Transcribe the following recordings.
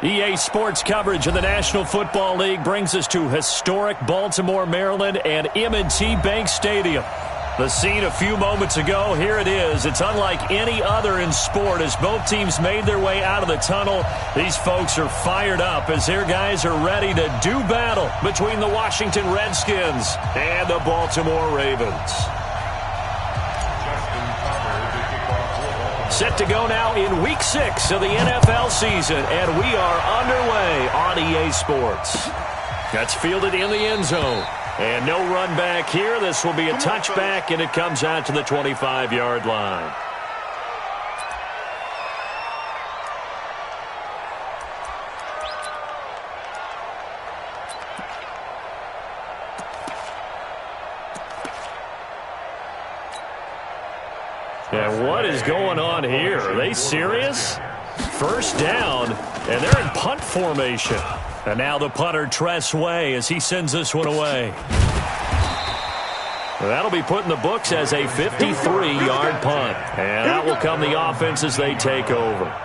EA Sports coverage of the National Football League brings us to historic Baltimore, Maryland, and M&T Bank Stadium. The scene a few moments ago, here it is. It's unlike any other in sport as both teams made their way out of the tunnel. These folks are fired up as their guys are ready to do battle between the Washington Redskins and the Baltimore Ravens. Set to go now in Week 6 of the NFL season, and we are underway on EA Sports. That's fielded in the end zone. And no run back here. This will be a touchback, and it comes out to the 25-yard line. And what is going on here? Are they serious? First down, and they're in punt formation. And now the punter, Tress Way, as he sends this one away. That'll be put in the books as a 53-yard punt. And out will come the offense as they take over.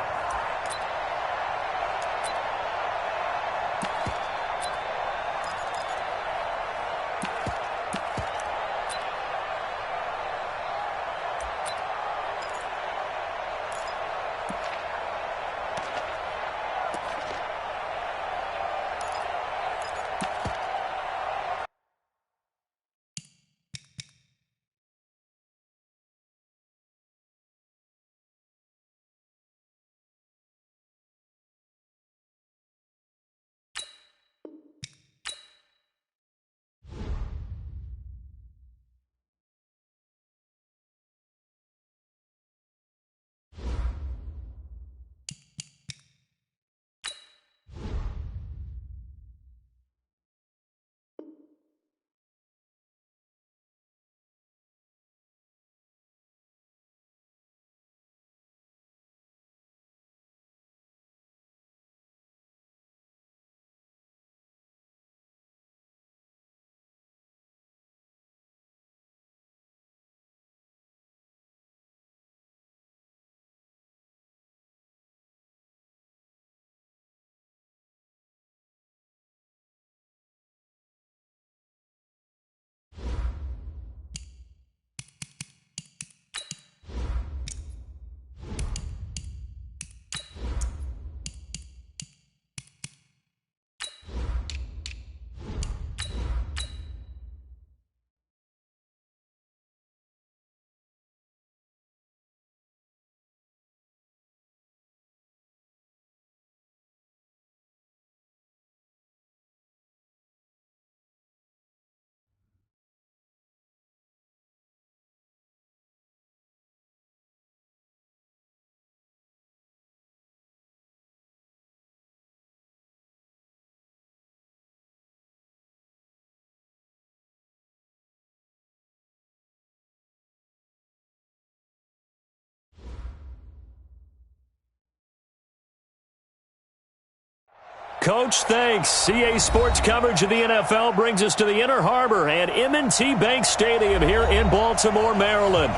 Coach, thanks. CA Sports coverage of the NFL brings us to the Inner Harbor and M&T Bank Stadium here in Baltimore, Maryland.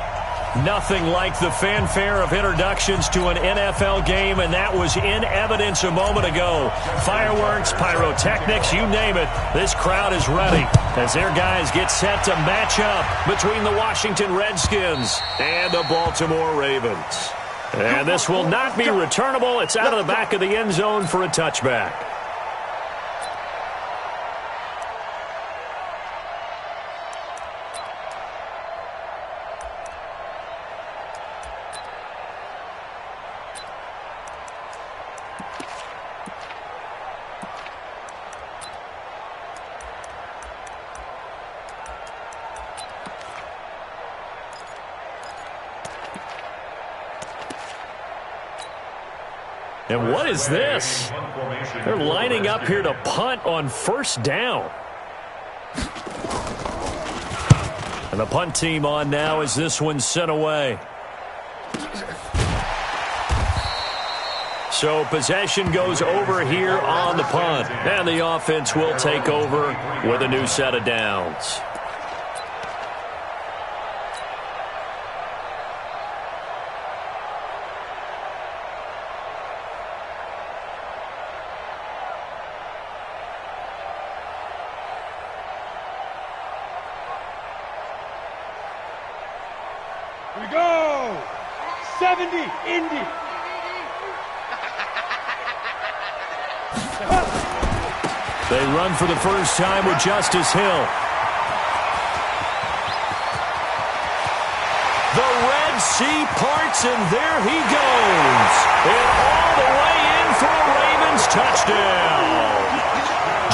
Nothing like the fanfare of introductions to an NFL game, and that was in evidence a moment ago. Fireworks, pyrotechnics, you name it. This crowd is ready as their guys get set to match up between the Washington Redskins and the Baltimore Ravens. And this will not be returnable. It's out of the back of the end zone for a touchback. And what is this? They're lining up here to punt on first down. And the punt team on now as this one's sent away. So possession goes over here on the punt. And the offense will take over with a new set of downs. Here we go. 70, Indy. They run for the first time with Justice Hill. The Red Sea parts, and there he goes. And all the way in for a Ravens touchdown.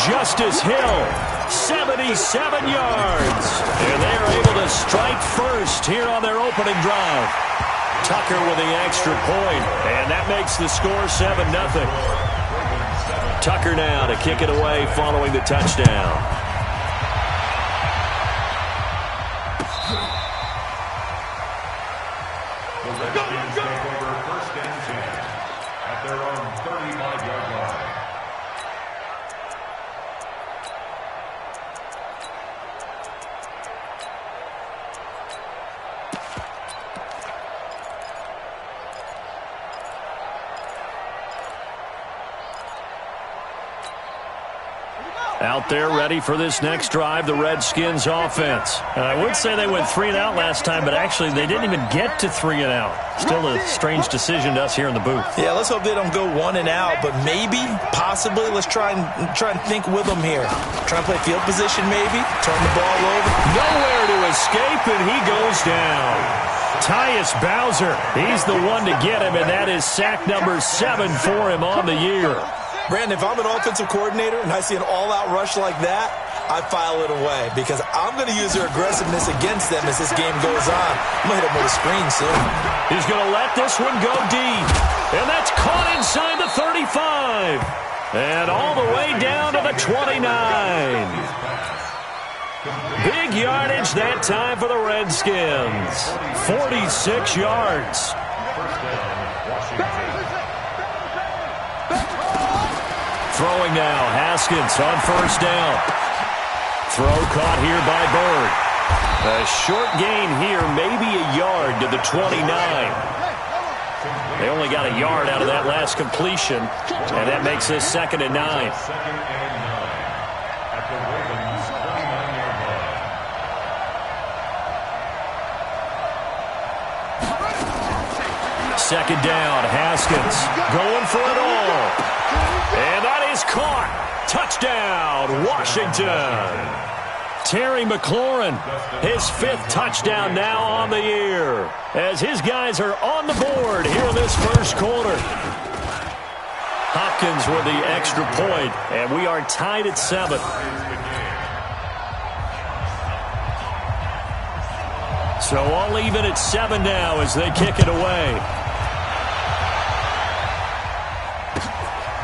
Justice Hill, 77 yards. And they are able to strike first here on their opening drive. Tucker with the extra point, and that makes the score 7-0. Tucker now to kick it away following the touchdown. Out there ready for this next drive, the Redskins offense. I would say they went 3 and out last time, but actually they didn't even get to 3 and out. Still a strange decision to us here in the booth. Yeah, let's hope they don't go 1 and out, but maybe, possibly, let's try and think with them here. Try and play field position maybe, turn the ball over. Nowhere to escape, and he goes down. Tyus Bowser, he's the one to get him, and that is sack number 7 for him on the year. Brandon, if I'm an offensive coordinator and I see an all-out rush like that, I file it away because I'm going to use their aggressiveness against them as this game goes on. I'm going to hit them with a screen soon. He's going to let this one go deep. And that's caught inside the 35. And all the way down to the 29. Big yardage that time for the Redskins. 46 yards. Throwing now, Haskins on first down. Throw caught here by Bird. A short gain here, maybe a yard to the 29. They only got a yard out of that last completion, and that makes this 2nd and 9. Second down, Haskins going for it all. And that is caught. Touchdown, Washington. Terry McLaurin, his 5th touchdown now on the year, as his guys are on the board here in this first quarter. Hopkins with the extra point, and we are tied at 7. So all even at 7 now as they kick it away.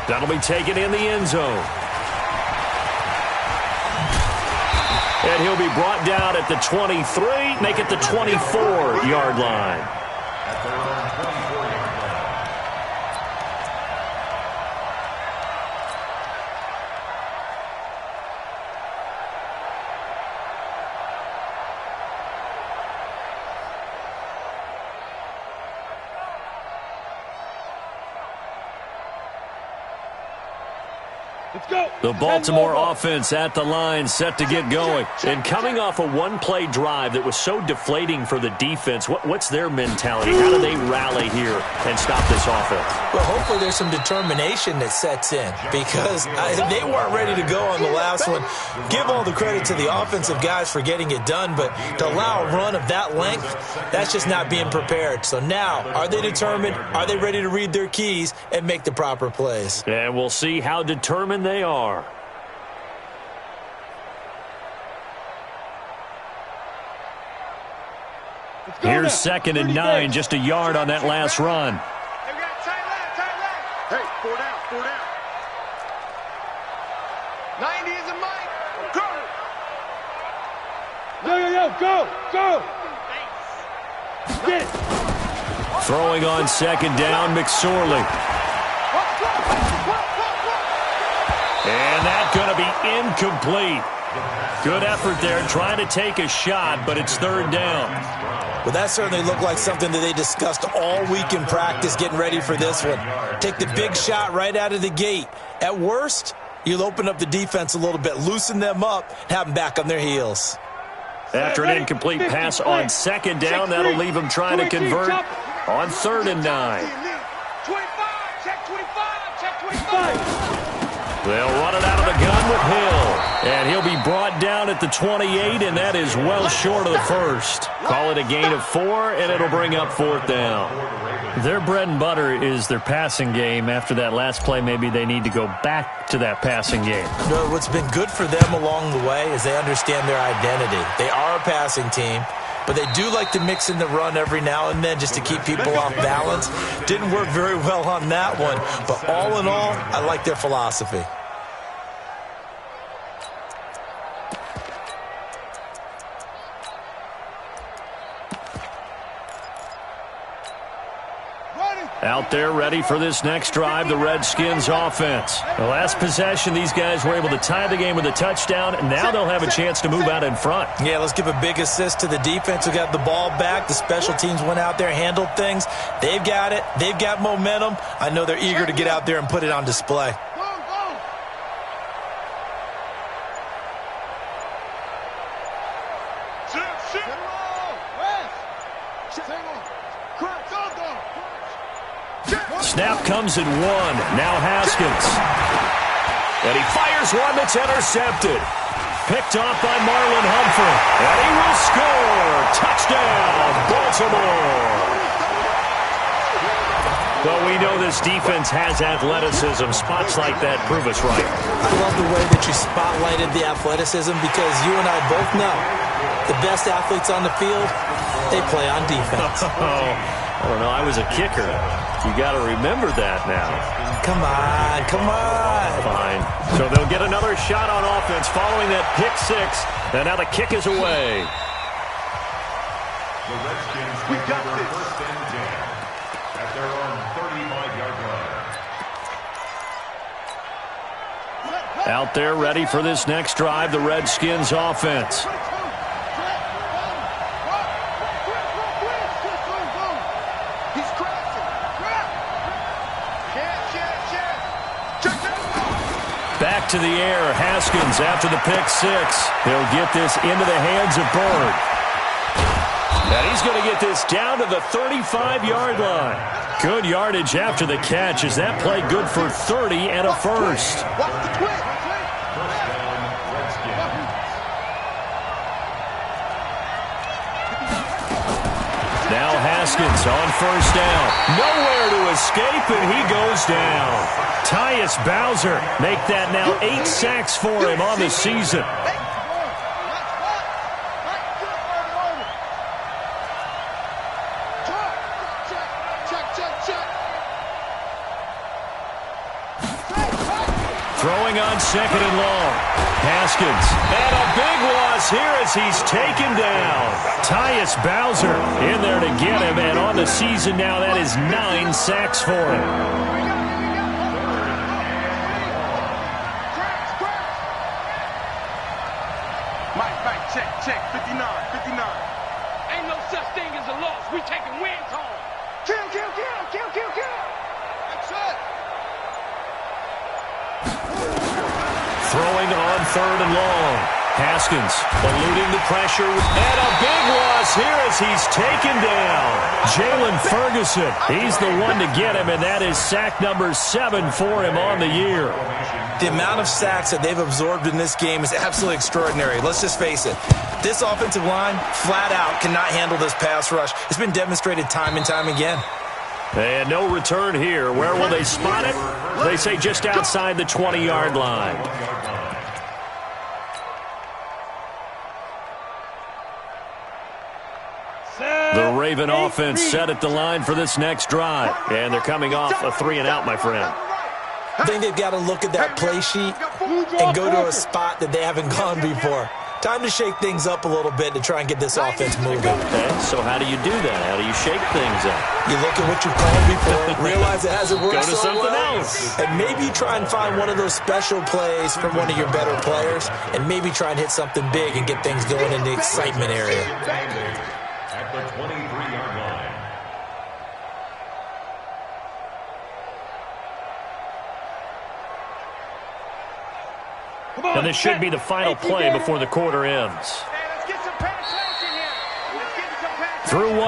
That'll be taken in the end zone. And he'll be brought down at the 23, make it the 24-yard line. The Baltimore offense at the line, set to get going. And coming off a one-play drive that was so deflating for the defense, what's their mentality? How do they rally here and stop this offense? Well, hopefully there's some determination that sets in because they weren't ready to go on the last one. Give all the credit to the offensive guys for getting it done, but to allow a run of that length, that's just not being prepared. So now, are they determined? Are they ready to read their keys and make the proper plays? And we'll see how determined they are. Here's 2nd and 9, just a yard on that last run. Hey, 4 down, 4 down. 90 is a mic. Go. Get it. Throwing on 2nd down, McSorley. And that's going to be incomplete. Good effort there, trying to take a shot, but it's 3rd down. Well, that certainly looked like something that they discussed all week in practice, getting ready for this one. Take the big shot right out of the gate. At worst, you'll open up the defense a little bit, loosen them up, have them back on their heels. After an incomplete pass on second down, that'll leave him trying to convert on 3rd and 9. 25, check 25, check 25. They'll run it out of the gun with Hill. And he'll be brought down at the 28, and that is well short of the first. Call it a gain of 4, and it'll bring up 4th down. Their bread and butter is their passing game. After that last play, maybe they need to go back to that passing game. No, what's been good for them along the way is they understand their identity. They are a passing team, but they do like to mix in the run every now and then just to keep people off balance. Didn't work very well on that one, but all in all, I like their philosophy. Out there ready for this next drive, the Redskins offense. The last possession, these guys were able to tie the game with a touchdown, and now they'll have a chance to move out in front. Yeah, let's give a big assist to the defense who got the ball back. The special teams went out there, handled things. They've got it. They've got momentum. I know they're eager to get out there and put it on display. Snap comes in 1. Now Haskins. And he fires one that's intercepted. Picked off by Marlon Humphrey. And he will score. Touchdown, Baltimore. Well, we know this defense has athleticism. Spots like that prove us right. I love the way that you spotlighted the athleticism because you and I both know the best athletes on the field, they play on defense. I don't know. I was a kicker. You got to remember that now. Come on, come on. Fine. So they'll get another shot on offense following that pick 6. And now the kick is away. The Redskins we got this. First and 10 at their own 35-yard line. Out there ready for this next drive, the Redskins offense. Back to the air, Haskins after the pick 6. He'll get this into the hands of Bird. And he's going to get this down to the 35-yard line. Good yardage after the catch. Is that play good for 30 and a first? Now Haskins on first down. Nowhere to escape, and he goes down. Tyus Bowser make that now 8 sacks for him on the season. Throwing on 2nd and long. Haskins. And a big loss here as he's taken down. Tyus Bowser in there to get him. And on the season now, that is 9 sacks for him. Check, 59. Ain't no such thing as a loss. We taking wins home. Kill. That's it. Throwing on 3rd and long. Haskins eluding the pressure. And a big loss here as he's taken down. Jalen Ferguson, he's the one to get him, and that is sack number 7 for him on the year. The amount of sacks that they've absorbed in this game is absolutely extraordinary. Let's just face it. This offensive line, flat out, cannot handle this pass rush. It's been demonstrated time and time again. And no return here. Where will they spot it? They say just outside the 20-yard line. The Raven offense set at the line for this next drive. And they're coming off a 3-and-out, my friend. I think they've got to look at that play sheet and go to a spot that they haven't gone before. Time to shake things up a little bit to try and get this offense moving. Okay, so how do you do that? How do you shake things up? You look at what you've called before, realize it hasn't worked Go to so something well, else. and maybe try and find one of those special plays from one of your better players, and maybe try and hit something big and get things going in the excitement area. At the 23-yard line. And this should be the final play before the quarter ends. Let's get some pass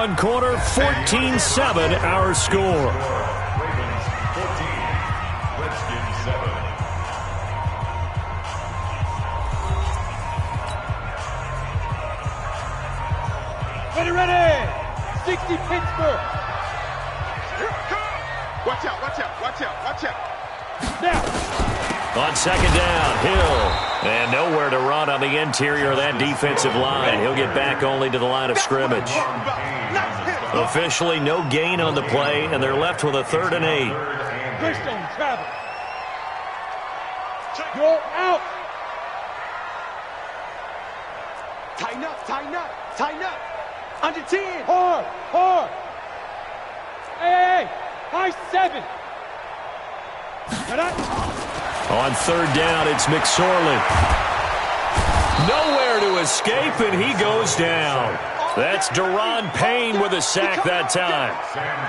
one quarter, 14-7 our score. Ravens 14, Redskins 7. Ready! 60 Pittsburgh. Watch out. Now. On second down, Hill. And nowhere to run on the interior of that defensive line. He'll get back only to the line of scrimmage. Officially, no gain on the play, and they're left with a 3rd and 8. Christian travel. Go out. Tighten up. Under 10. Hard. Hey. High 7. On 3rd down, it's McSorley. Nowhere to escape, and he goes down. That's Deron Payne with a sack that time.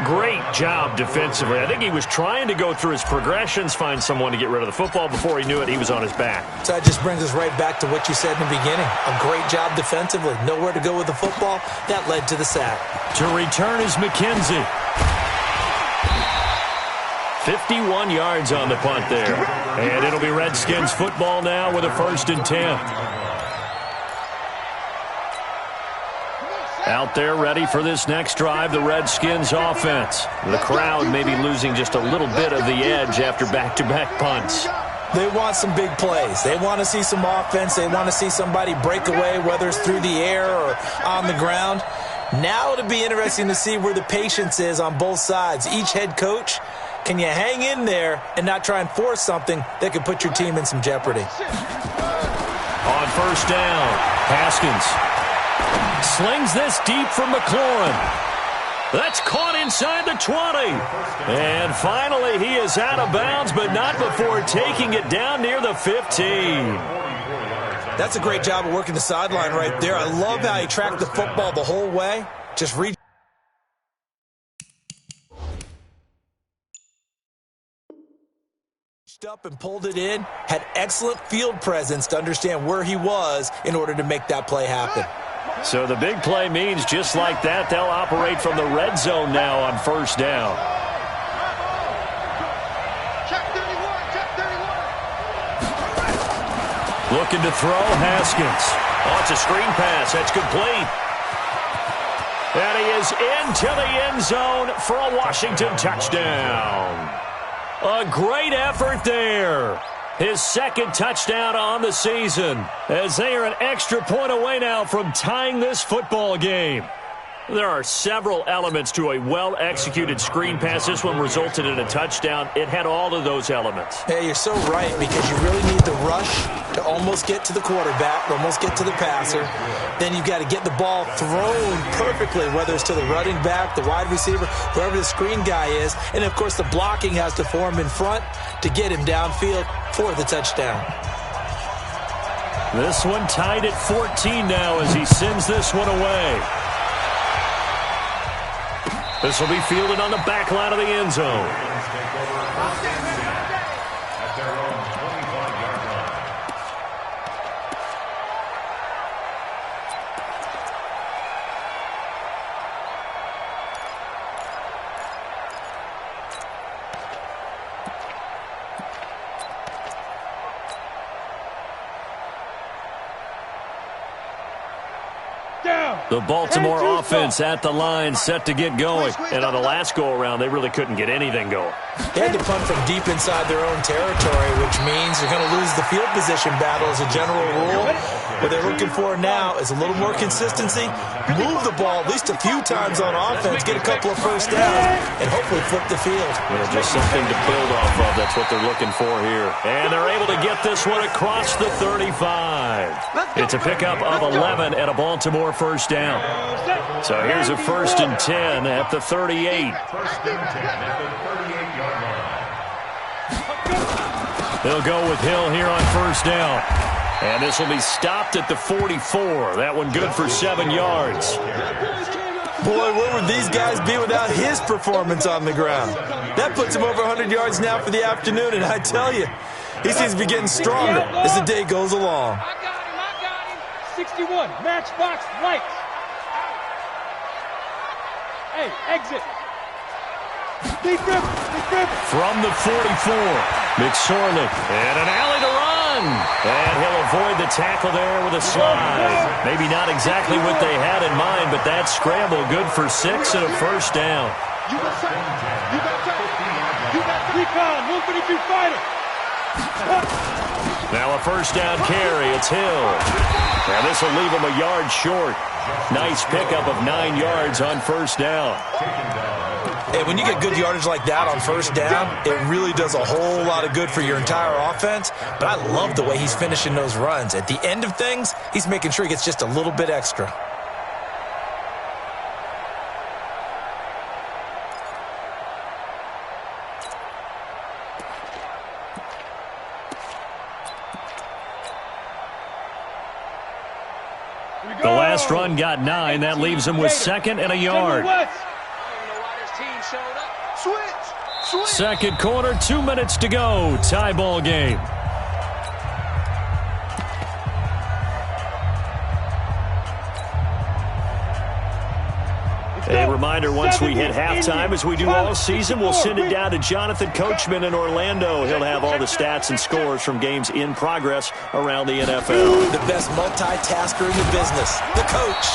Great job defensively. I think he was trying to go through his progressions, find someone to get rid of the football. Before he knew it, he was on his back. So that just brings us right back to what you said in the beginning. A great job defensively. Nowhere to go with the football. That led to the sack. To return is McKenzie. 51 yards on the punt there. And it'll be Redskins football now with a 1st and 10. Out there ready for this next drive, the Redskins offense. The crowd may be losing just a little bit of the edge after back-to-back punts. They want some big plays. They want to see some offense. They want to see somebody break away, whether it's through the air or on the ground. Now it'll be interesting to see where the patience is on both sides. Each head coach, can you hang in there and not try and force something that could put your team in some jeopardy? On 1st down, Haskins slings this deep from McLaurin. That's caught inside the 20. And finally, he is out of bounds, but not before taking it down near the 15. That's a great job of working the sideline right there. I love how he tracked the football the whole way. Just reached up and pulled it in. Had excellent field presence to understand where he was in order to make that play happen. So the big play means just like that, they'll operate from the red zone now on 1st down. Looking to throw, Haskins. Oh, it's a screen pass. That's complete. And he is into the end zone for a Washington touchdown. A great effort there. His 2nd touchdown on the season, as they are an extra point away now from tying this football game. There are several elements to a well-executed screen pass. This one resulted in a touchdown. It had all of those elements. Hey, you're so right, because you really need the rush to almost get to the quarterback, almost get to the passer. Then you've got to get the ball thrown perfectly, whether it's to the running back, the wide receiver, whoever the screen guy is. And, of course, the blocking has to form in front to get him downfield for the touchdown. This one tied at 14 now as he sends this one away. This will be fielded on the back line of the end zone. At their own 25-yard line. The Baltimore offense at the line, set to get going. And on the last go-around, they really couldn't get anything going. They had to punt from deep inside their own territory, which means you're going to lose the field position battle as a general rule. What they're looking for now is a little more consistency, move the ball at least a few times on offense, get a couple of first downs, and hopefully flip the field. Yeah, just something to build off of. That's what they're looking for here. And they're able to get this one across the 35. It's a pickup of 11 and a Baltimore first down. So here's a 1st and 10 at the 38. First and 10 at the 38-yard line. They'll go with Hill here on 1st down. And this will be stopped at the 44. That one good for 7 yards. Boy, where would these guys be without his performance on the ground? That puts him over 100 yards now for the afternoon, and I tell you, he seems to be getting stronger as the day goes along. I got him. 61, matchbox right. Hey, exit. From the 44, McSorley, and an alley to run. And he'll avoid the tackle there with a slide. Maybe not exactly what they had in mind, but that scramble good for 6 and a first down. You got time. You got time. You got recon. 152 fighter. Now a first down carry. It's Hill. Now this will leave him a yard short. Nice pickup of 9 yards on first down. And when you get good yardage like that on first down, it really does a whole lot of good for your entire offense. But I love the way he's finishing those runs. At the end of things, he's making sure he gets just a little bit extra. The last run got 9. That leaves him with 2nd and a yard. Second quarter, 2 minutes to go. Tie ball game. A reminder, once we hit halftime, as we do all season, we'll send it down to Jonathan Coachman in Orlando. He'll have all the stats and scores from games in progress around the NFL. The best multitasker in the business, the coach.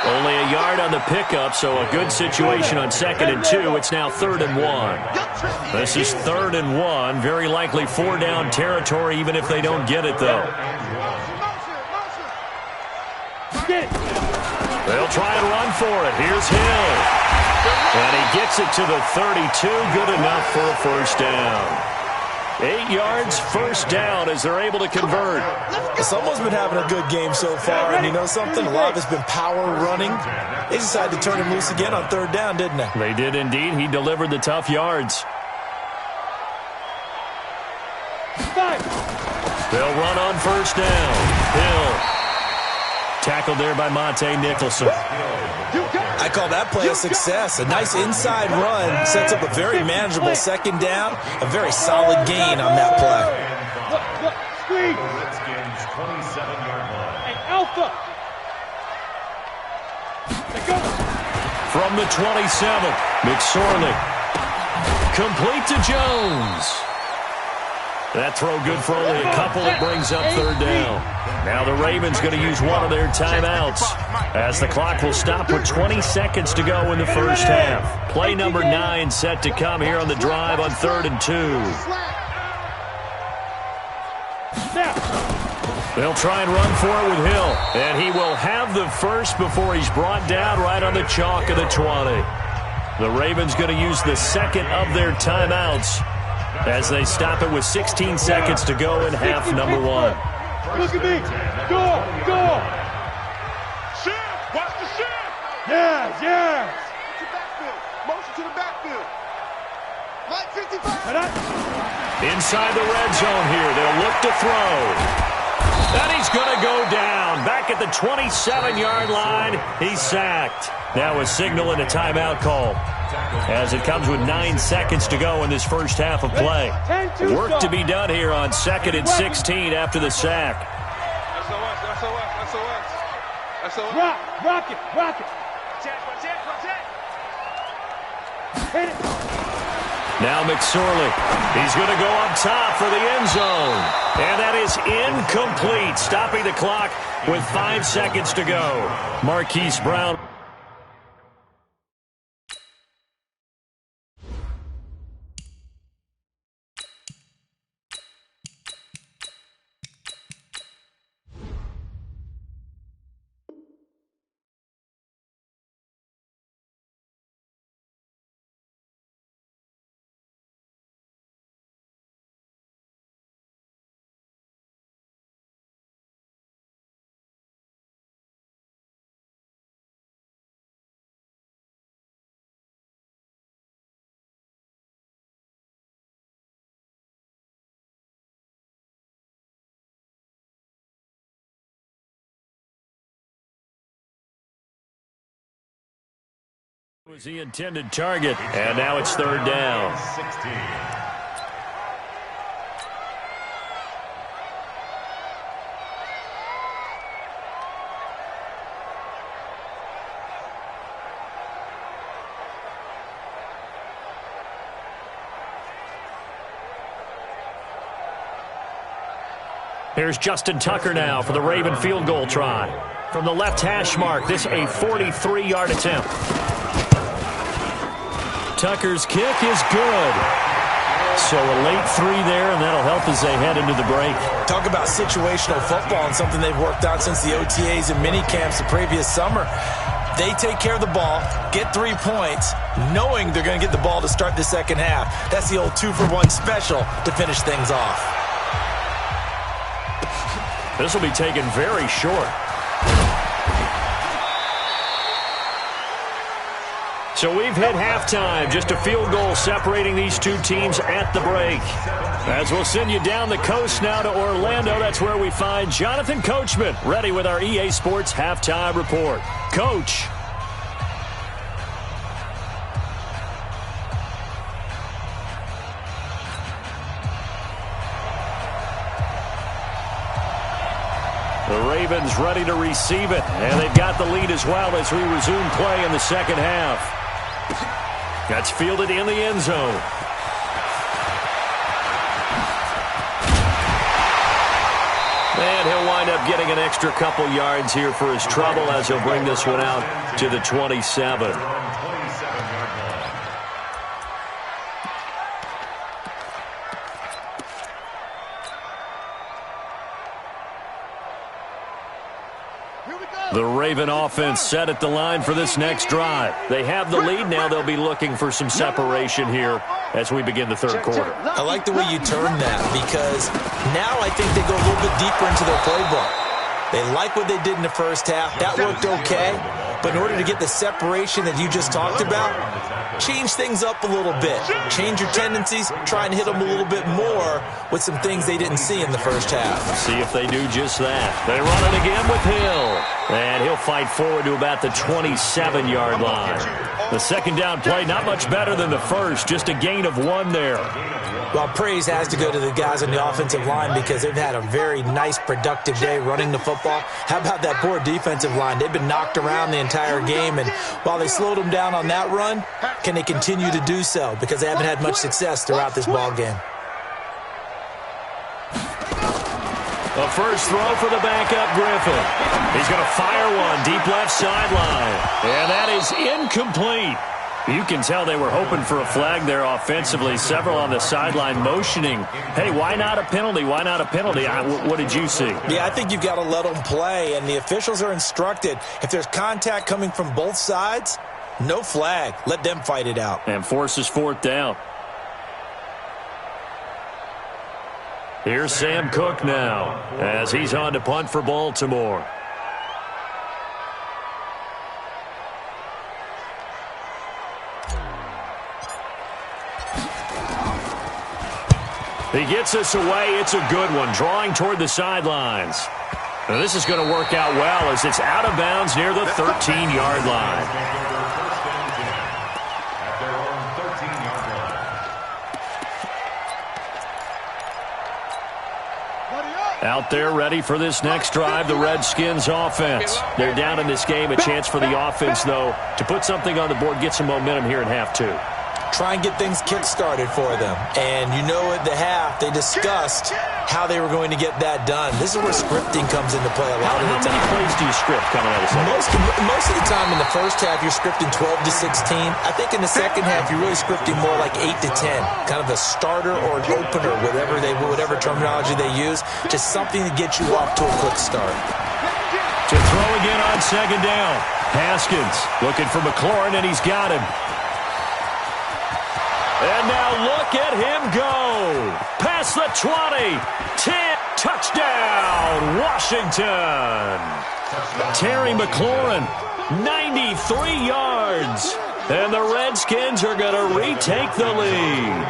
Only a yard on the pickup, so a good situation on 2nd and 2. It's now 3rd and 1. This is 3rd and 1. Very likely 4-down territory, even if they don't get it, though. They'll try and run for it. Here's Hill. And he gets it to the 32. Good enough for a first down. 8 yards, first down as they're able to convert. Someone's been having a good game so far, and you know something? A lot of it's been power running. They decided to turn him loose again on 3rd down, didn't they? They did indeed. He delivered the tough yards. They'll run on first down. Hill. Tackled there by Monte Nicholson. I call that play a success. A nice inside run sets up a very manageable 2nd down. A very solid gain on that play. Screen. Hey, Alpha. From the 27, McSorley. Complete to Jones. That throw good for only a couple. It brings up 3rd down. Now the Ravens going to use one of their timeouts as the clock will stop with 20 seconds to go in the first half. Play number 9 set to come here on the drive on 3rd and 2. They'll try and run for it with Hill. And he will have the first before he's brought down right on the chalk of the 20. The Ravens going to use the 2nd of their timeouts as they stop it with 16 seconds to go in half number 1. Look at me. Go. Shift. Watch the shift. Yes. To backfield. Motion to the backfield. Like 55. Inside the red zone here. They'll look to throw. And he's going to go down. Back at the 27-yard line. He's sacked. Now a signal and a timeout call, as it comes with 9 seconds to go in this first half of play. Work to be done here on 2nd and 16 after the sack. Rock it. Hit it. Now McSorley. He's going to go up top for the end zone. And that is incomplete, stopping the clock with 5 seconds to go. Marquise Brown. Was the intended target, and now it's 3rd down. 16. Here's Justin Tucker now for the Raven field goal try. From the left hash mark, this a 43-yard attempt. Tucker's kick is good. So a late three there, and that'll help as they head into the break. Talk about situational football and something they've worked on since the OTAs and mini camps the previous summer. They take care of the ball, get 3 points, knowing they're going to get the ball to start the second half. That's the old 2-for-1 special to finish things off. This will be taken very short. So we've hit halftime. Just a field goal separating these two teams at the break. As we'll send you down the coast now to Orlando, that's where we find Jonathan Coachman ready with our EA Sports Halftime Report. Coach. The Ravens ready to receive it, and they've got the lead as well as we resume play in the second half. That's fielded in the end zone. And he'll wind up getting an extra couple yards here for his trouble as he'll bring this one out to the 27. The Raven offense set at the line for this next drive. They have the lead. Now they'll be looking for some separation here as we begin the third quarter. I like the way you term that because now I think they go a little bit deeper into their playbook. They like what they did in the first half. That worked okay. But in order to get the separation that you just talked about, change things up a little bit. Change your tendencies. Try and hit them a little bit more with some things they didn't see in the first half. See if they do just that. They run it again with Hill. And he'll fight forward to about the 27-yard line. The second down play, not much better than the first. Just a gain of 1 there. Well, praise has to go to the guys on the offensive line because they've had a very nice, productive day running the football. How about that poor defensive line? They've been knocked around the entire game, and while they slowed them down on that run, can they continue to do so? Because they haven't had much success throughout this ball game. A first throw for the backup Griffin. He's going to fire one deep left sideline. And that is incomplete. You can tell they were hoping for a flag there offensively. Several on the sideline motioning, hey, why not a penalty? Why not a penalty? What did you see? Yeah, I think you've got to let them play, and the officials are instructed. If there's contact coming from both sides, no flag. Let them fight it out. And forces fourth down. Here's Sam Cook now as he's on to punt for Baltimore. He gets us away. It's a good one, drawing toward the sidelines. Now this is going to work out well as it's out of bounds near the 13-yard line. Out there ready for this next drive, the Redskins offense. They're down in this game. A chance for the offense, though, to put something on the board, get some momentum here in half two. Try and get things kick-started for them. And you know at the half, they discussed how they were going to get that done. This is where scripting comes into play a lot of the time. How many plays do you script coming out of second? Most of the time in the first half, you're scripting 12 to 16. I think in the second half, you're really scripting more like 8 to 10. Kind of a starter or an opener, whatever terminology they use. Just something to get you off to a quick start. To throw again on second down. Haskins looking for McLaurin, and he's got him. And now look at him go. Past the 20. 10. Touchdown, Washington. Terry McLaurin, 93 yards. And the Redskins are going to retake the lead.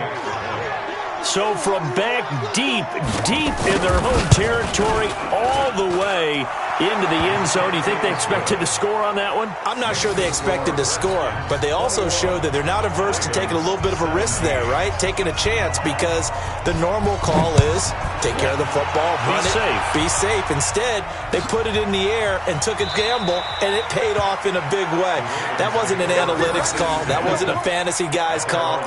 So from back deep in their home territory, all the way into the end zone. Do you think they expected to score on that one? I'm not sure they expected to score, but they also showed that they're not averse to taking a little bit of a risk there, right? Taking a chance because the normal call is take care of the football, run it, be safe. Instead, they put it in the air and took a gamble, and it paid off in a big way. That wasn't an analytics call. That wasn't a fantasy guy's call.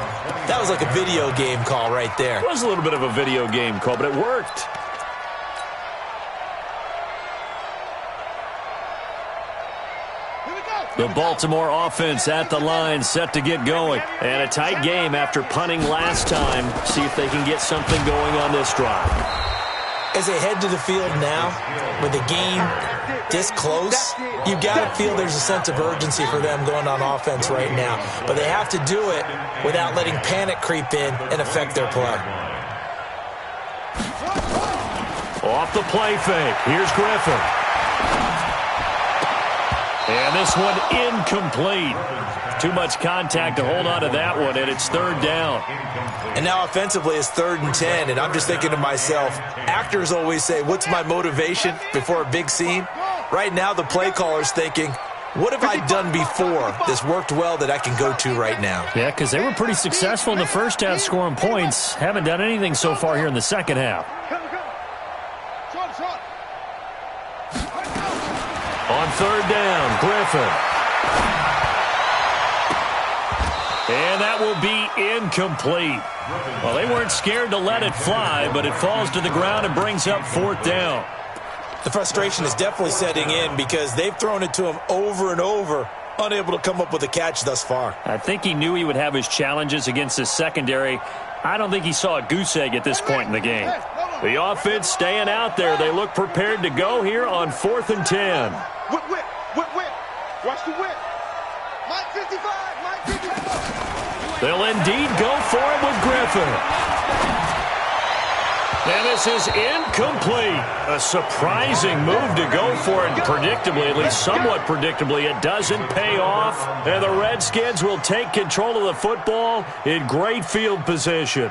That was like a video game call right there. It was a little bit of a video game call, but it worked. The Baltimore offense at the line, set to get going. And a tight game after punting last time. See if they can get something going on this drive. As they head to the field now, with the game this close, you've got to feel there's a sense of urgency for them going on offense right now. But they have to do it without letting panic creep in and affect their play. Off the play fake. Here's Griffin. And this one incomplete. Too much contact to hold on to that one, and it's third down. And now offensively it's 3rd and 10, and I'm just thinking to myself, actors always say, what's my motivation before a big scene? Right now the play caller's thinking, what have I done before that's worked well that I can go to right now? Yeah, because they were pretty successful in the first half scoring points. Haven't done anything so far here in the second half. On third down, Griffin. And that will be incomplete. Well, they weren't scared to let it fly, but it falls to the ground and brings up 4th down. The frustration is definitely setting in because they've thrown it to him over and over, unable to come up with a catch thus far. I think he knew he would have his challenges against his secondary. I don't think he saw a goose egg at this point in the game. The offense staying out there. They look prepared to go here on 4th and 10. Whip. Watch the whip. Mike 55. Mike 55. They'll indeed go for it with Griffin. And this is incomplete. A surprising move to go for it. Predictably, at least somewhat predictably, it doesn't pay off. And the Redskins will take control of the football in great field position.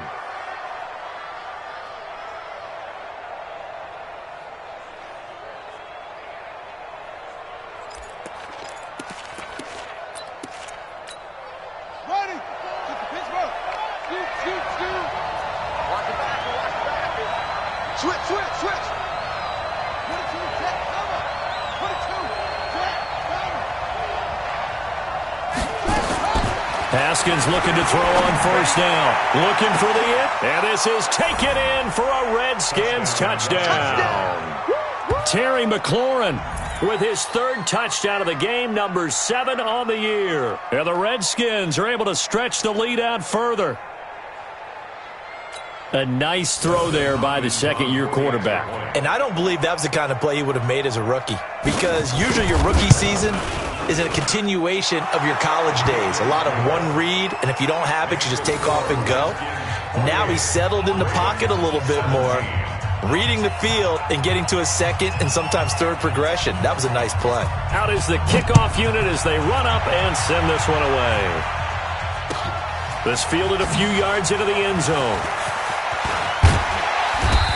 Haskins looking to throw on 1st down. Looking for the hit. And this is taken in for a Redskins touchdown. Terry McLaurin with his 3rd touchdown of the game, number 7 on the year. And the Redskins are able to stretch the lead out further. A nice throw there by the second-year quarterback. And I don't believe that was the kind of play he would have made as a rookie, because usually your rookie season is a continuation of your college days. A lot of one read, and if you don't have it, you just take off and go. Now he's settled in the pocket a little bit more, reading the field and getting to a 2nd and sometimes 3rd progression. That was a nice play. Out is the kickoff unit as they run up and send this one away. This fielded a few yards into the end zone.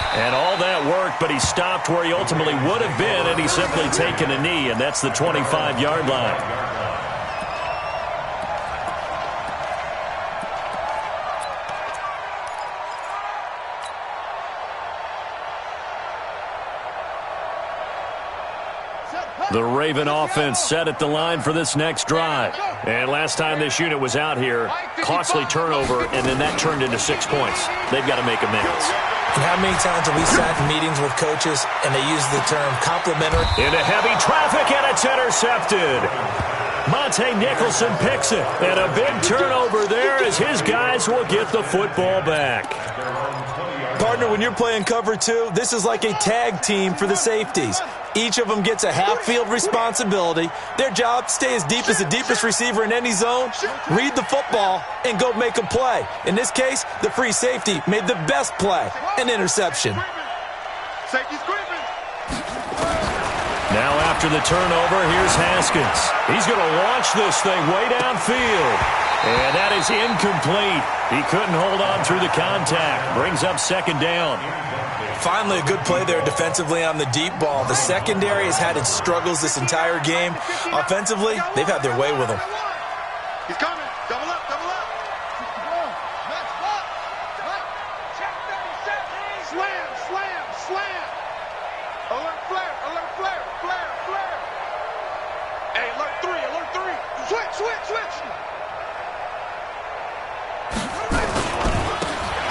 And all that worked, but he stopped where he ultimately would have been, and he's simply taken a knee, and that's the 25-yard line. The Raven offense set at the line for this next drive. And last time this unit was out here, costly turnover, and then that turned into 6 points. They've got to make amends. And how many times have we sat in meetings with coaches and they use the term complimentary? Into heavy traffic, and it's intercepted. Monte Nicholson picks it. And a big turnover there as his guys will get the football back. Partner, when you're playing cover 2, this is like a tag team for the safeties. Each of them gets a half-field responsibility. Their job, stay as deep as the deepest receiver in any zone, read the football, and go make a play. In this case, the free safety made the best play, an interception. Safety's creeping. Now after the turnover, here's Haskins. He's going to launch this thing way downfield. And that is incomplete. He couldn't hold on through the contact. Brings up 2nd down. Finally, a good play there defensively on the deep ball. The secondary has had its struggles this entire game. Offensively, they've had their way with him. He's coming. Double up, double up. Slam, slam, slam. Alert flare, alert flare, flare, flare. Hey, alert 3, alert 3. Switch, switch, switch.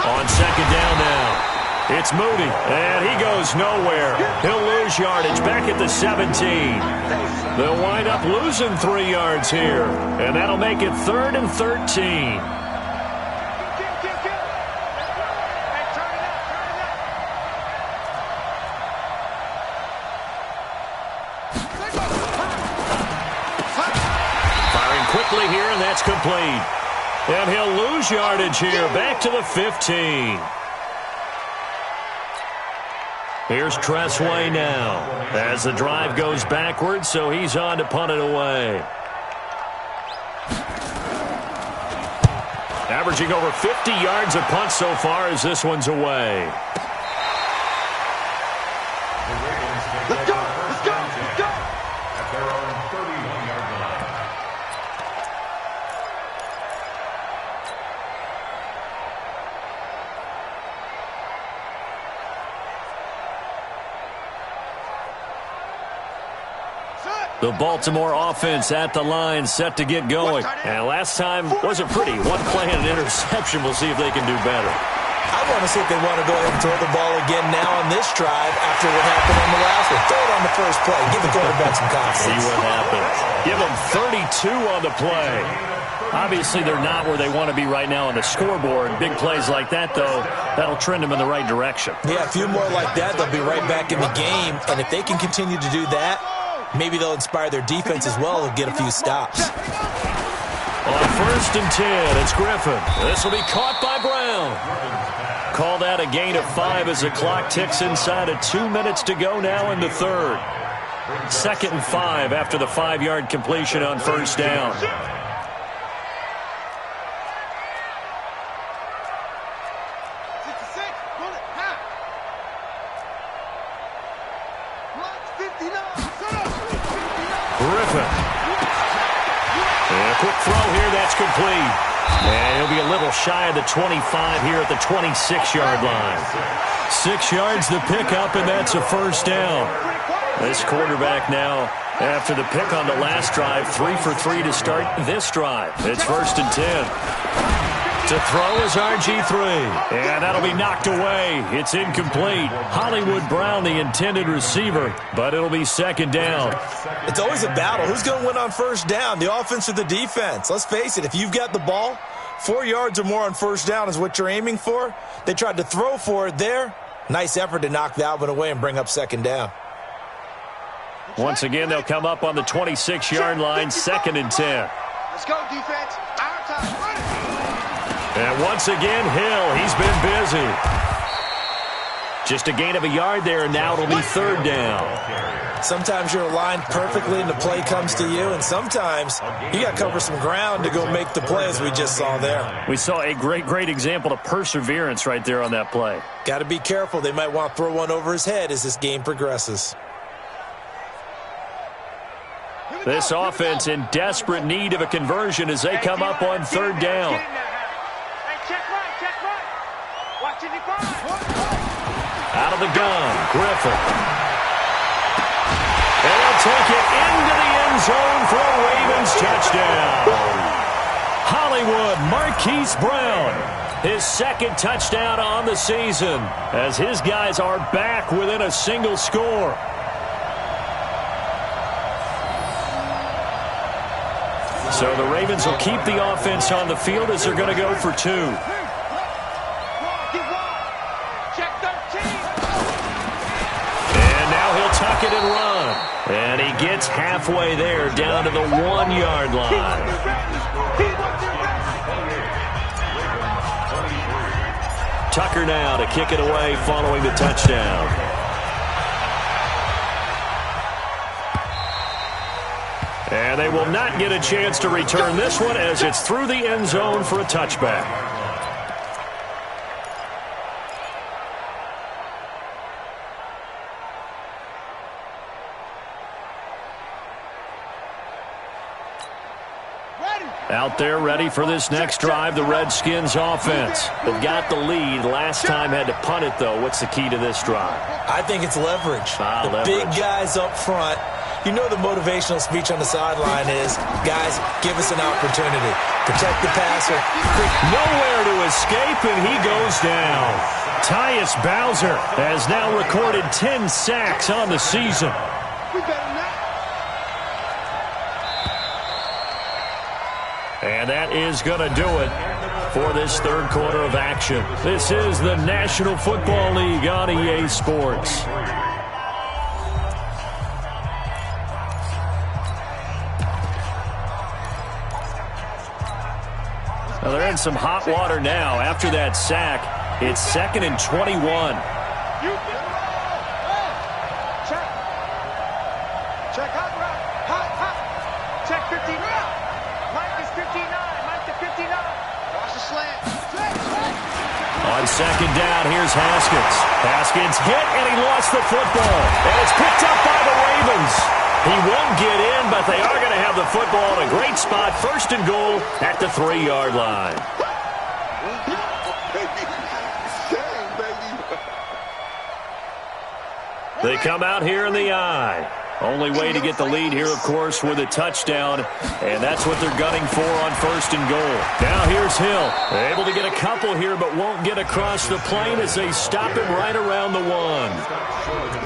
On 2nd down now. It's Moody, and he goes nowhere. He'll lose yardage back at the 17. They'll wind up losing 3 yards here, and that'll make it 3rd and 13. Firing quickly here, and that's complete. And he'll lose yardage here, back to the 15. Here's Tressway now as the drive goes backwards, so he's on to punt it away. Averaging over 50 yards a punt so far as this one's away. Let's go! Let's go! Let's go! At their own 31-yard line. The Baltimore offense at the line, set to get going. And last time wasn't pretty. One play and an interception. We'll see if they can do better. I want to see if they want to go ahead and throw the ball again now on this drive after what happened on the last one. Throw it on the first play. Give the quarterback some confidence. See what happens. Give them 32 on the play. Obviously, they're not where they want to be right now on the scoreboard. Big plays like that, though, that'll trend them in the right direction. Yeah, a few more like that, they'll be right back in the game. And if they can continue to do that, maybe they'll inspire their defense as well and get a few stops. On 1st and 10, it's Griffin. This will be caught by Brown. Call that a gain of 5 as the clock ticks inside of 2 minutes to go now in the 3rd. 2nd and 5 after the 5-yard completion on 1st down. Griffin. And a quick throw here, that's complete. And he'll be a little shy of the 25 here at the 26-yard line. 6 yards the pickup, and that's a 1st down. This quarterback now, after the pick on the last drive, 3 for 3 to start this drive. It's 1st and 10. To throw is RG3. And that'll be knocked away. It's incomplete. Hollywood Brown, the intended receiver, but it'll be 2nd down. It's always a battle. Who's going to win on 1st down, the offense or the defense? Let's face it, if you've got the ball, 4 yards or more on 1st down is what you're aiming for. They tried to throw for it there. Nice effort to knock that one away and bring up 2nd down. Once again, they'll come up on the 26-yard line, 2nd and 10. Let's go, defense. Our time. Run it. And once again, Hill, he's been busy. Just a gain of a yard there, and now it'll be 3rd down. Sometimes you're aligned perfectly and the play comes to you, and sometimes you got to cover some ground to go make the play as we just saw there. We saw a great example of perseverance right there on that play. Got to be careful. They might want to throw one over his head as this game progresses. This offense in desperate need of a conversion as they come up on 3rd down. Out of the gun, Griffin. And they'll take it into the end zone for a Ravens touchdown. Hollywood Marquise Brown, his 2nd touchdown on the season as his guys are back within a single score. So the Ravens will keep the offense on the field as they're going to go for 2. Tuck it and run. And he gets halfway there down to the 1-yard line. Tucker now to kick it away following the touchdown. And they will not get a chance to return this one as it's through the end zone for a touchback. Out there ready for this next drive, the Redskins offense. They've got the lead. Last time had to punt it, though. What's the key to this drive? I think it's leverage. Leverage. Big guys up front you know the motivational speech on the sideline is, guys, give us an opportunity. Protect the passer. Nowhere to escape, and he goes down. Tyus Bowser has now recorded 10 sacks on the season. We better not. And that is going to do it for this third quarter of action. This is the National Football League on EA Sports. Well, they're in some hot water now. After that sack, it's 2nd and 21. Check hot route. Hot. Check 59. Mike is 59. Mike to 59. Watch the slant. On 2nd down, here's Haskins. Haskins hit, and he lost the football. And it's picked up by the Ravens. He won't get in, but they are going to have the football in a great spot. 1st and goal at the 3-yard line. They come out here in the eye. Only way to get the lead here, of course, with a touchdown, and that's what they're gunning for on 1st and goal. Now here's Hill. They're able to get a couple here, but won't get across the plane as they stop him right around the 1.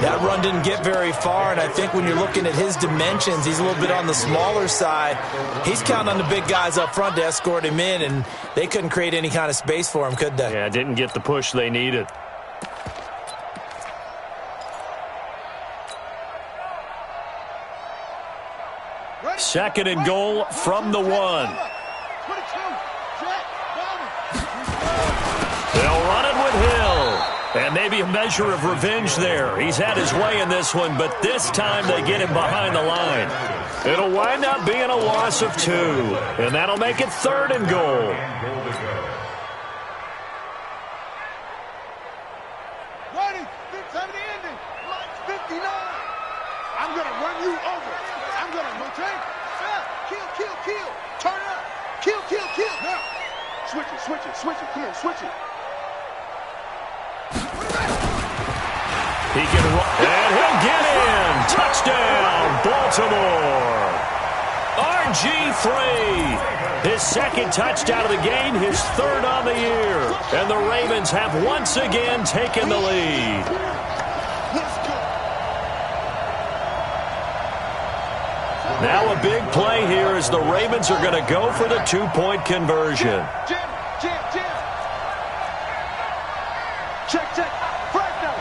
That run didn't get very far, and I think when you're looking at his dimensions, he's a little bit on the smaller side. He's counting on the big guys up front to escort him in, and they couldn't create any kind of space for him, could they? Yeah, didn't get the push they needed. Second and goal from the 1. They'll run it with Hill. And maybe a measure of revenge there. He's had his way in this one, but this time they get him behind the line. It'll wind up being a loss of 2. And that'll make it 3rd and goal. Ready? 70 ending. Mike's 59. I'm going to run you over. I'm going to rotate. Kill. Turn up. Kill. Now. Switch it. Come on, switch it. He can run, and he'll get in. Touchdown, Baltimore. RG3. His 2nd touchdown of the game, his 3rd on the year. And the Ravens have once again taken the lead. Now a big play here as the Ravens are going to go for the 2-point conversion. Jim. Check. Fresno.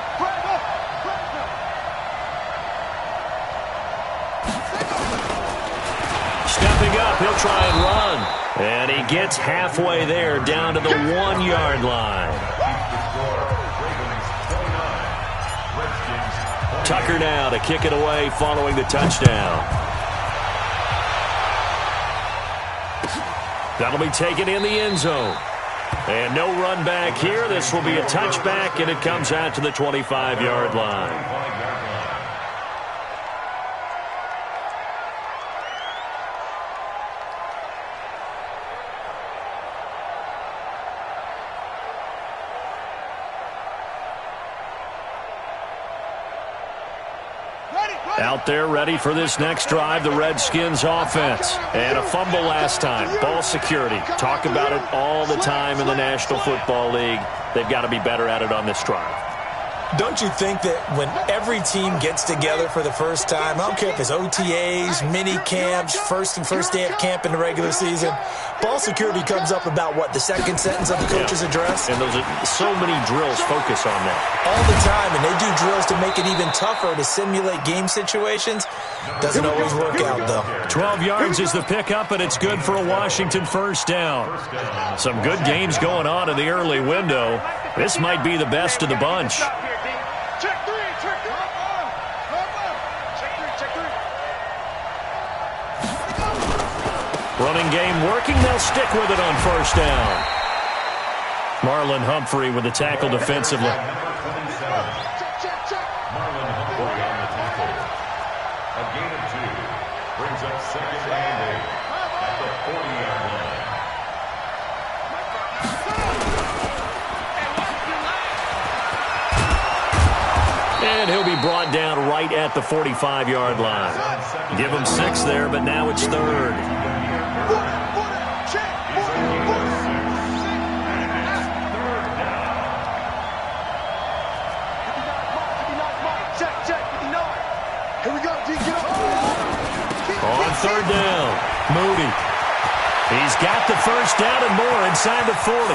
Stepping up, he'll try and run. And he gets halfway there, down to the 1-yard line. Tucker now to kick it away following the touchdown. That'll be taken in the end zone. And no run back here. This will be a touchback, and it comes out to the 25-yard line. Out there ready for this next drive, the Redskins offense. And a fumble last time. Ball security. Talk about it all the time in the National Football League. They've got to be better at it on this drive. Don't you think that when every team gets together for the first time, I don't care if it's OTAs, mini camps, first day of camp in the regular season, ball security comes up about, what, the 2nd sentence of the coach's address? And those are so many drills focus on that. All the time, and they do drills to make it even tougher to simulate game situations. Doesn't always work out, though. 12 yards is the pickup, and it's good for a Washington 1st down. Some good games going on in the early window. This might be the best of the bunch. Check three. Running game working. They'll stick with it on 1st down. Marlon Humphrey with the tackle defensively. Marlon Humphrey on the tackle. A gain of 2 brings up 2nd and 8 at the 40-yard line. And he'll be brought down right at the 45-yard line. Give him 6 there, but now it's 3rd. On 3rd down, Moody. He's got the first down and more inside the 40.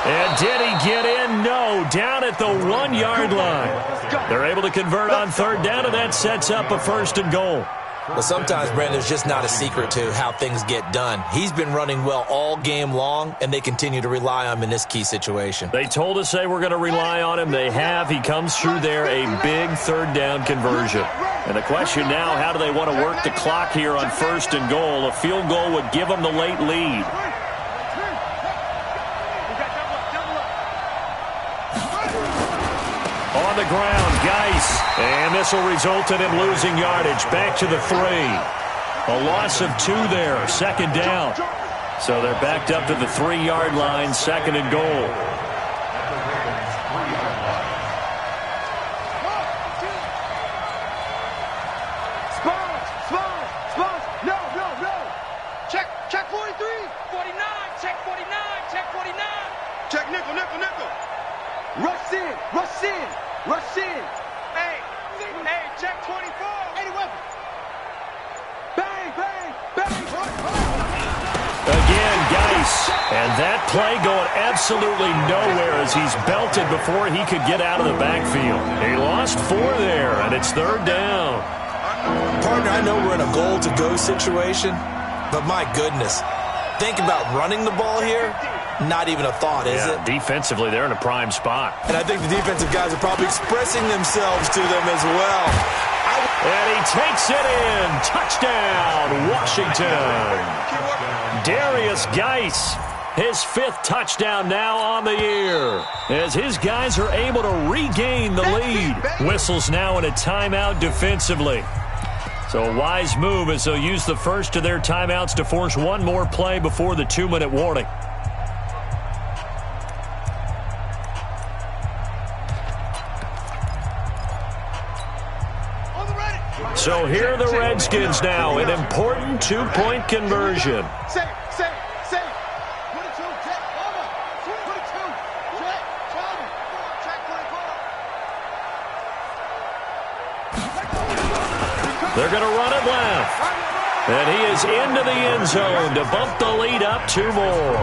And did he get in? No, down at the 1-yard line. They're able to convert on 3rd down, and that sets up a 1st and goal. Well, sometimes, Brandon, there's just not a secret to how things get done. He's been running well all game long, and they continue to rely on him in this key situation. They told us they were going to rely on him. They have. He comes through there, a big 3rd down conversion. And the question now, how do they want to work the clock here on 1st and goal? A field goal would give them the late lead. On the ground, Geis. And this will result in him losing yardage. Back to the 3. A loss of 2 there. 2nd down. So they're backed up to the 3-yard line. 2nd and goal. Check 43. 49. Check 49. Check 49. Check nickel. Rush in. Hey, check 24. 80 weapon. Bang. Again, Geis. And that play going absolutely nowhere as he's belted before he could get out of the backfield. He lost 4 there, and it's 3rd down. Partner, I know we're in a goal-to-go situation, but my goodness, think about running the ball here. Not even a thought, is it? Defensively, they're in a prime spot. And I think the defensive guys are probably expressing themselves to them as well. And he takes it in. Touchdown, Washington. Darius Geis, his 5th touchdown now on the year, as his guys are able to regain the lead. Whistles now in a timeout defensively. So a wise move as they'll use the first of their timeouts to force one more play before the 2-minute warning. So here are the Redskins now, an important 2-point conversion. Say. 22, check, over. 22, check, Charlie. Check 24. They're going to run it left. And he is into the end zone to bump the lead up 2 more.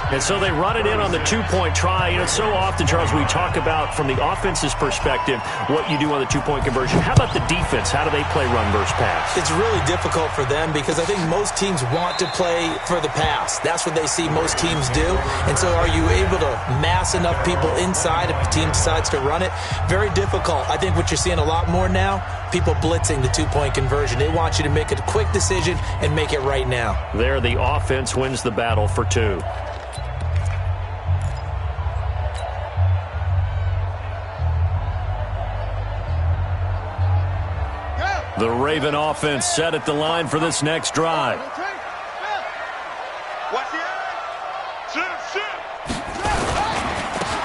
And so they run it in on the 2-point try. You know, so often, Charles, we talk about from the offense's perspective what you do on the 2-point conversion. How about the defense? How do they play run versus pass? It's really difficult for them because I think most teams want to play for the pass. That's what they see most teams do. And so are you able to mass enough people inside if the team decides to run it? Very difficult. I think what you're seeing a lot more now, people blitzing the 2-point conversion. They want you to make a quick decision and make it right now. There, the offense wins the battle for 2. The Raven offense set at the line for this next drive.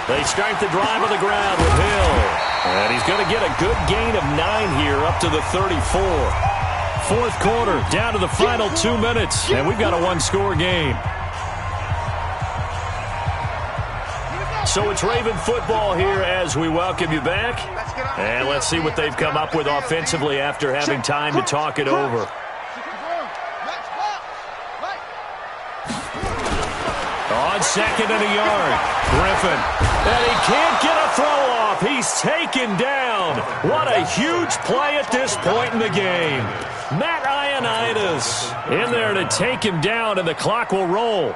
They start the drive on the ground with Hill. And he's going to get a good gain of 9 here up to the 34. 4th quarter, down to the final 2 minutes. And we've got a 1-score game. So it's Raven football here as we welcome you back. And let's see what they've come up with offensively after having time to talk it over. On 2nd and a yard, Griffin. And he can't get a throw off. He's taken down. What a huge play at this point in the game. Matt Ioannidis in there to take him down, and the clock will roll.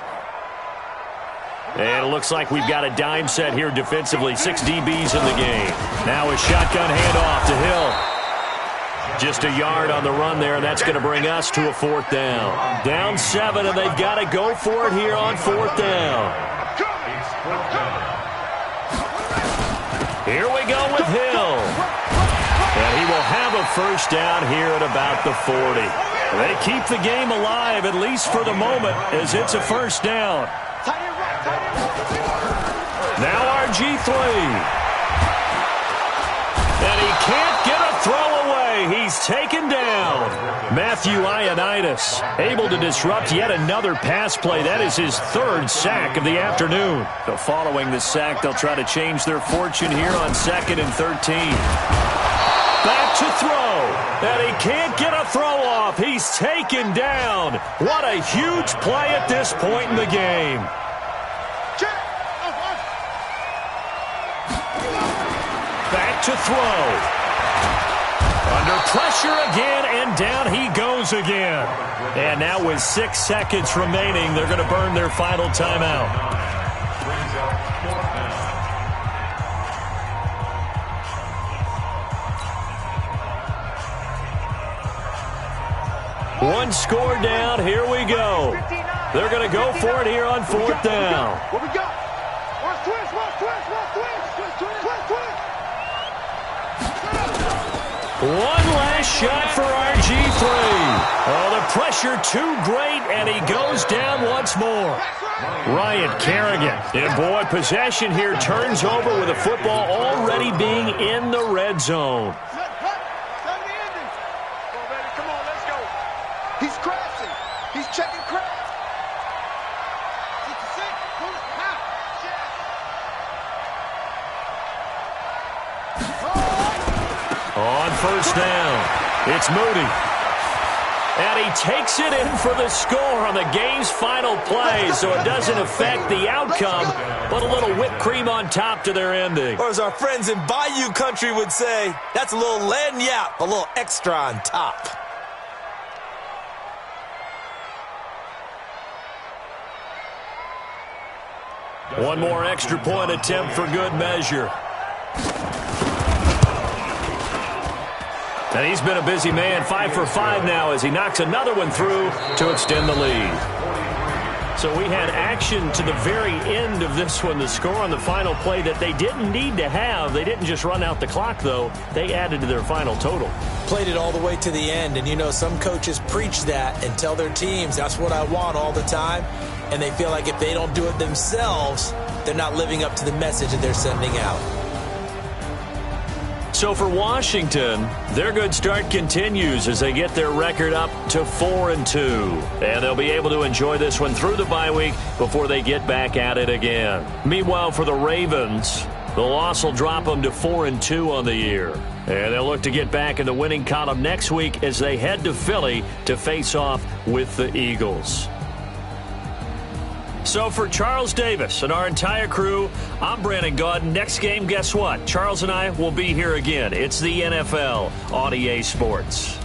And it looks like we've got a dime set here defensively. 6 DBs in the game. Now a shotgun handoff to Hill. Just a yard on the run there, and that's going to bring us to a 4th down. Down 7, and they've got to go for it here on 4th down. Here we go with Hill. And he will have a first down here at about the 40. They keep the game alive, at least for the moment, as it's a first down. Now RG3. And he can't get a throw away. He's taken down. Matthew Ioannidis able to disrupt yet another pass play. That is his third sack of the afternoon. So following the sack, they'll try to change their fortune here on 2nd and 13. Back to throw. And he can't get a throw off. He's taken down. What a huge play at this point in the game. Back to throw. Under pressure again, and down he goes again. And now with 6 seconds remaining, they're going to burn their final timeout. One score down. Here we go. They're going to go for it here on 4th down. What we got? Watch twist, watch twist, watch twist, twist, twist, twist. One last shot for RG3. Oh, the pressure too great, and he goes down once more. Ryan Kerrigan. And boy, possession here turns over with the football already being in the red zone. Come on, let's go. He's crashing. He's checking crash. 66. On 1st down, it's Moody. And he takes it in for the score on the game's final play, so it doesn't affect the outcome, but a little whipped cream on top to their ending. Or as our friends in Bayou Country would say, that's a little lagniappe, a little extra on top. One more extra point attempt for good measure. And he's been a busy man, 5 for 5 now as he knocks another one through to extend the lead. So we had action to the very end of this one, the score on the final play that they didn't need to have. They didn't just run out the clock, though. They added to their final total. Played it all the way to the end, and you know some coaches preach that and tell their teams, that's what I want all the time, and they feel like if they don't do it themselves, they're not living up to the message that they're sending out. So for Washington, their good start continues as they get their record up to 4-2. And they'll be able to enjoy this one through the bye week before they get back at it again. Meanwhile, for the Ravens, the loss will drop them to 4-2 on the year. And they'll look to get back in the winning column next week as they head to Philly to face off with the Eagles. So for Charles Davis and our entire crew, I'm Brandon Gaudin. Next game, guess what? Charles and I will be here again. It's the NFL on EA Sports.